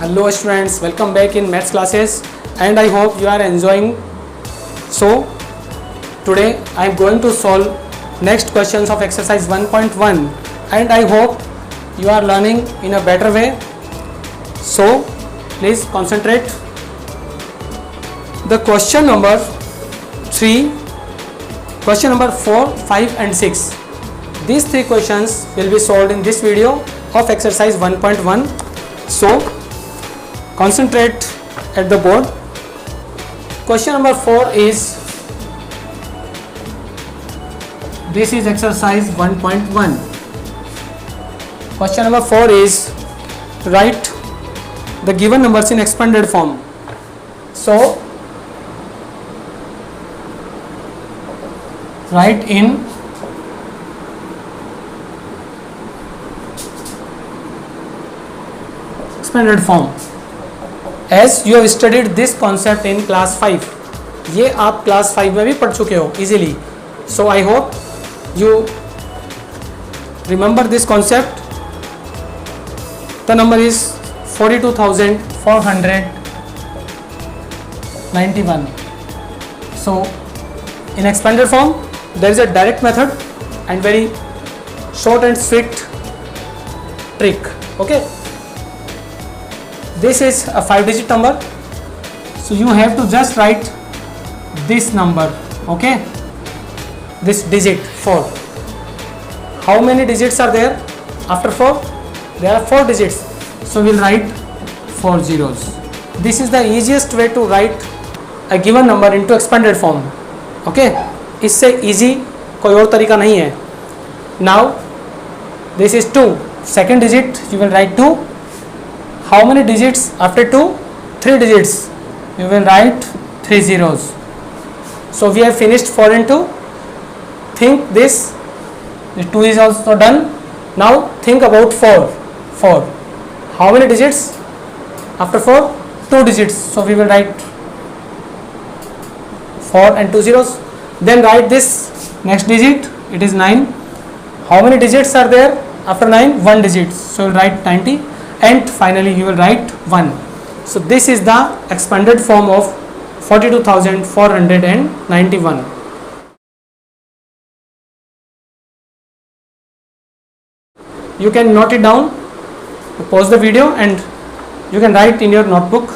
Hello students, welcome back in maths classes and I hope you are enjoying. So today I am going to solve next questions of exercise 1.1 and I hope you are learning in a better way. So please concentrate. The question number 3, question number 4, 5 and 6. These 3 questions will be solved in this video of exercise 1.1. So concentrate at the board. Question number 4 is, this is exercise 1.1. Question number 4 is, write the given numbers in expanded form. So write in expanded form. As you have studied this concept in class 5, ये आप class 5 में भी पढ़ चुके हो easily. So I hope you remember this concept. The number is 42,491. So in expanded form there is a direct method and very short and sweet trick. Okay. This is a 5-digit number, so you have to just write this number, okay, this digit 4. How many digits are there after 4? There are 4 digits, so we will write 4 zeros. This is the easiest way to write a given number into expanded form, okay. इससे easy कोई और तरीका नहीं है. Now this is 2, second digit you will write 2. How many digits after 2? 3 digits. You will write 3 zeros. So we have finished 4 and 2. Think this. The 2 is also done. Now think about 4. 4. How many digits after 4? 2 digits. So we will write 4 and 2 zeros. Then write this next digit. It is 9. How many digits are there after 9? 1 digit. So we will write 90. And finally you will write 1. So this is the expanded form of 42,491. You can note it down, pause the video and you can write in your notebook.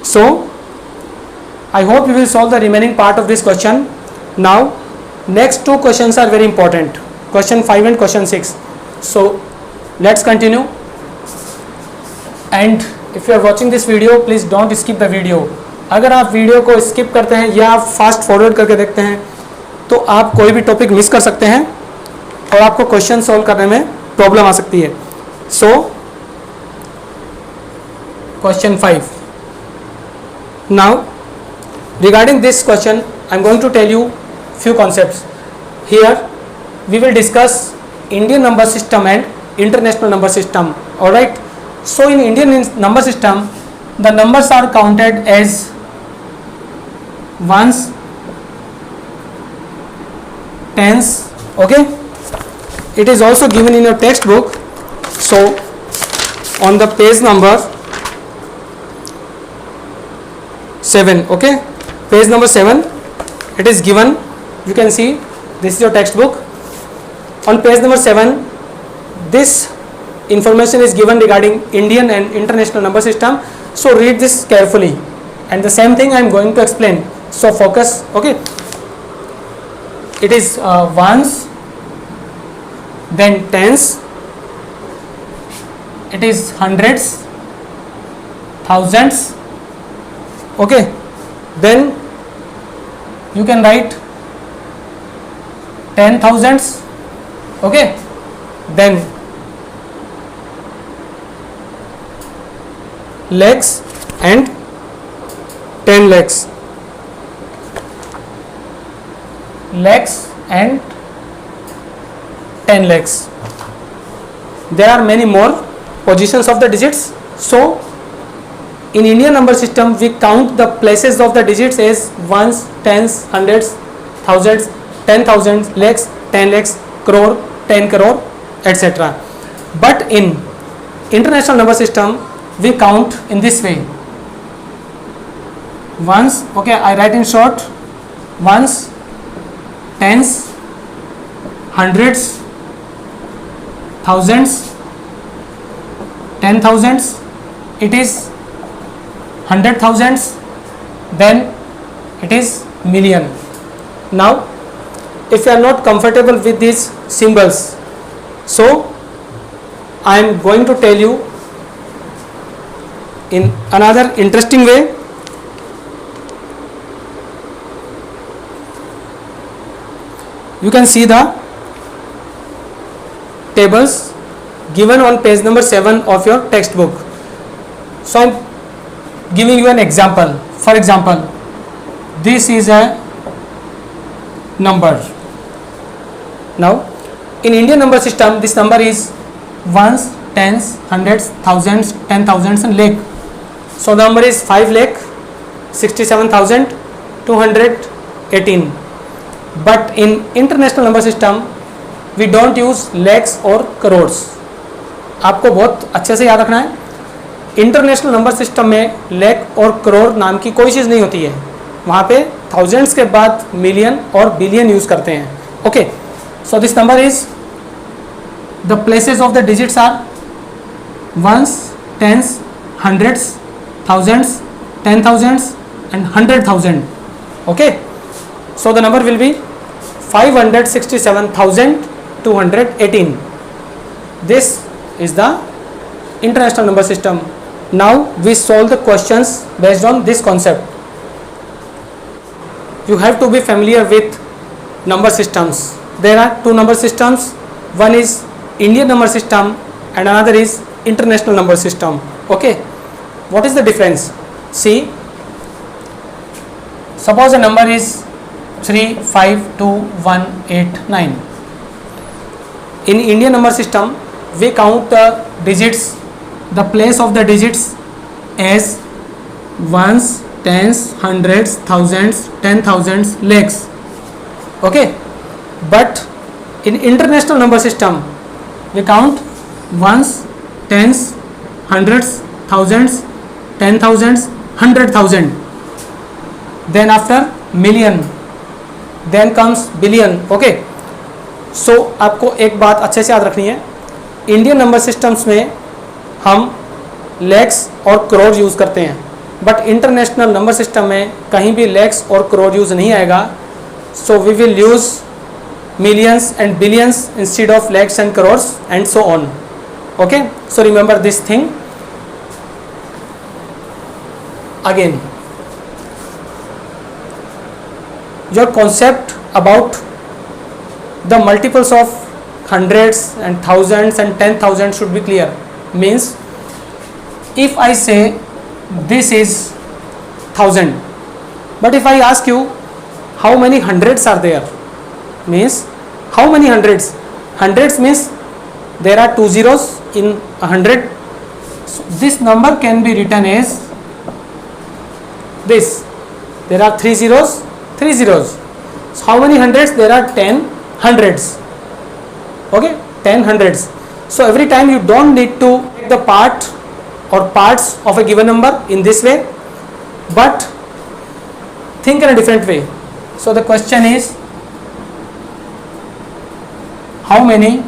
So I hope you will solve the remaining part of this question. Now next 2 questions are very important, question 5 and question 6. So let's continue. And if you are watching this video, please don't skip the video. अगर आप video को skip करते हैं या आप fast forward करके देखते हैं तो आप कोई भी टॉपिक मिस कर सकते हैं और आपको क्वेश्चन सॉल्व करने में प्रॉब्लम आ सकती है. So question 5. Now regarding this question I am going to tell you few concepts. Here we will discuss Indian number system and international number system. Alright. So in Indian number system, the numbers are counted as ones, tens, okay. It is also given in your textbook. So on the page number 7, okay, page number 7, it is given. You can see this is your textbook. On page number 7, this information is given regarding Indian and international number system. So read this carefully and the same thing I am going to explain. So focus, okay. It is ones, then tens, it is hundreds, thousands, okay. Then you can write 10,000s, okay. Then lakhs and 10 lakhs. Lakhs and 10 lakhs. There are many more positions of the digits. So in Indian number system we count the places of the digits as ones, tens, hundreds, thousands, 10,000, lakhs, 10 lakhs, crore, 10 crore, etc. But in international number system we count in this way. Ones, okay, I write in short, ones, tens, hundreds, thousands, 10,000s, it is 100,000s, then it is million. Now if you are not comfortable with these symbols, so I am going to tell you in another interesting way. You can see the tables given on page number 7 of your textbook. So I am giving you an example. For example, this is a number. Now in Indian number system, this number is ones, tens, hundreds, thousands, 10,000s and lakh. So the number is 5,67,218. But in international number system we don't use lakhs और crores. आपको बहुत अच्छे से याद रखना है, international number system में लैख और करोड़ नाम की कोई चीज़ नहीं होती है. वहाँ पे थाउजेंड्स के बाद मिलियन और बिलियन यूज़ करते हैं. Okay, so this number is the places of the digits are ones, tens, hundreds, thousands, 10,000s and 100,000. Okay, so the number will be 567,218. This is the international number system. Now we solve the questions based on this concept. You have to be familiar with number systems. There are two number systems. One is Indian number system and another is international number system. Okay, what is the difference? See, suppose a number is 352,189. In Indian number system we count the digits, the place of the digits as ones, tens, hundreds, thousands, 10,000s, lakhs. Okay, but in international number system we count ones, tens, hundreds, thousands, 10,000s, 100,000, then after million, then comes billion. Okay, so आपको एक बात अच्छे से याद रखनी है, Indian number systems में हम लैक्स और करोड़ यूज़ करते हैं, बट इंटरनेशनल नंबर सिस्टम में कहीं भी लैक्स और करोड़ यूज़ नहीं आएगा. So we will use millions and billions instead of lakhs and crores and so on. Okay, so remember this thing again. Your concept about the multiples of hundreds and thousands and 10,000 should be clear. Means if I say this is 1000, but if I ask you how many hundreds are there, means how many hundreds? Hundreds means there are two zeros in 100. So this number can be written as this. There are three zeros, three zeros. So how many hundreds? There are 10 hundreds. Okay, 10 hundreds. So every time you don't need to take the part or parts of a given number in this way, but think in a different way. So the question is, how many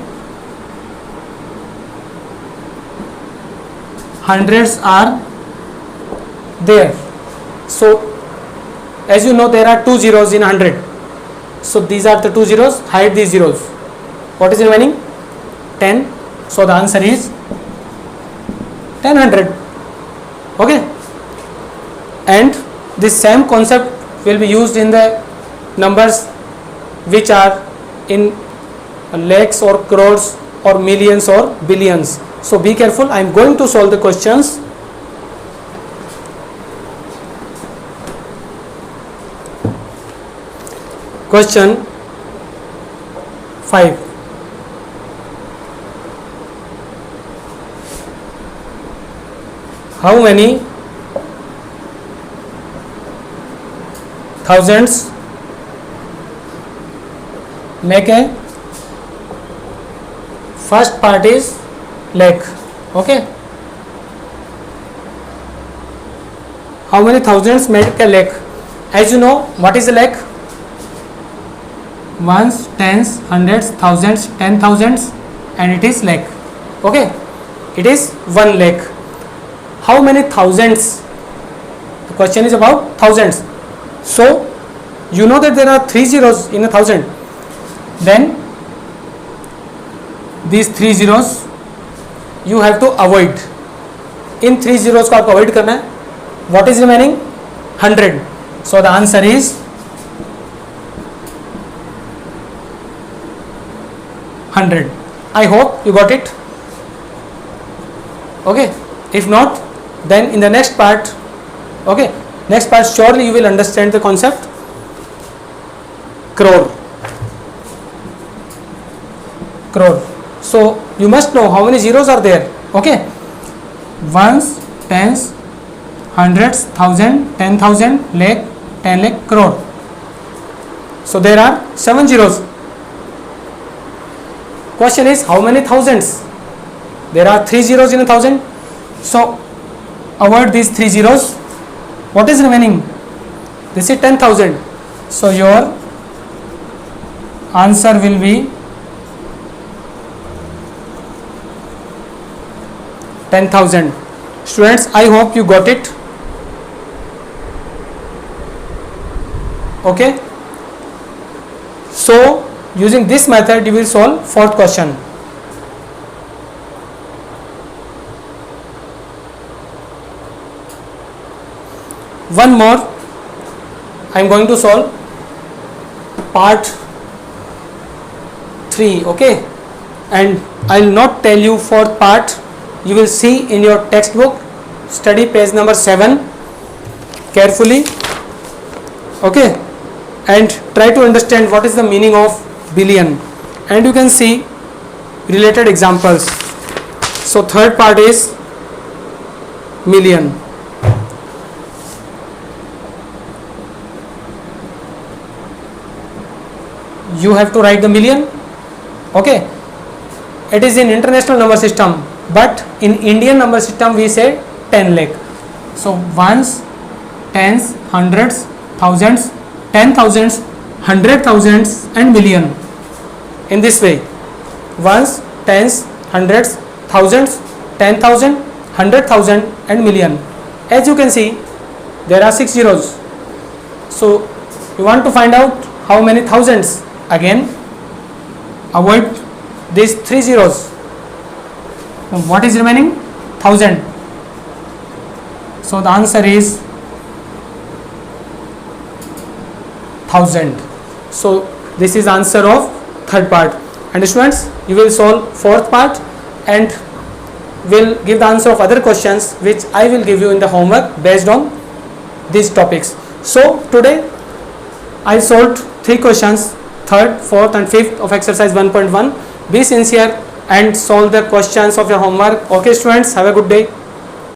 hundreds are there? So as you know, there are two zeros in 100. So these are the two zeros. Hide these zeros. What is remaining? 10. So the answer is 1000. Okay, and this same concept will be used in the numbers which are in lakhs or crores or millions or billions. So be careful. I am going to solve the questions. Question 5. How many thousands make a first part is lakh. Okay, how many thousands make a lakh? As you know, what is a lakh? Ones, tens, hundreds, thousands, 10,000s, and it is lakh. Okay, it is 1 lakh. How many thousands? The question is about thousands. So you know that there are 3 zeros in a thousand. Then these 3 zeros you have to avoid. In 3 zeros को आपको avoid करना है. What is remaining? 100. So the answer is 100. I hope you got it. Okay, if not, then in the next part, okay, next part surely you will understand the concept crore. So you must know how many zeros are there. Okay, ones, tens, hundreds, thousand, 10,000, lakh, 10 lakh, crore. So there are 7 zeros. Question is how many thousands? There are 3 zeros in a thousand. So avoid these 3 zeros. What is remaining? This is 10,000. So your answer will be 10,000. Students, I hope you got it. Okay. So using this method you will solve 4th question. One more, I am going to solve part 3. Okay, and I will not tell you 4th part. You will see in your textbook. Study page number 7 carefully. Okay, and try to understand what is the meaning of billion, and you can see related examples. So 3rd part is million. You have to write the million. Okay, it is in international number system, but in Indian number system we say 10 lakh. So ones, tens, hundreds, thousands, 10,000s, 100,000s, and million. In this way, ones, tens, hundreds, thousands, 10,000, 100,000, and million. As you can see, there are 6 zeros. So you want to find out how many thousands. Again, avoid these 3 zeros. What is remaining? 1000. So the answer is 1000. So this is answer of 3rd part. And students, you will solve 4th part and will give the answer of other questions which I will give you in the homework based on these topics. So today I solved 3 questions, 3rd, 4th and 5th of exercise 1.1. Be sincere and solve the questions of your homework. Okay students, have a good day.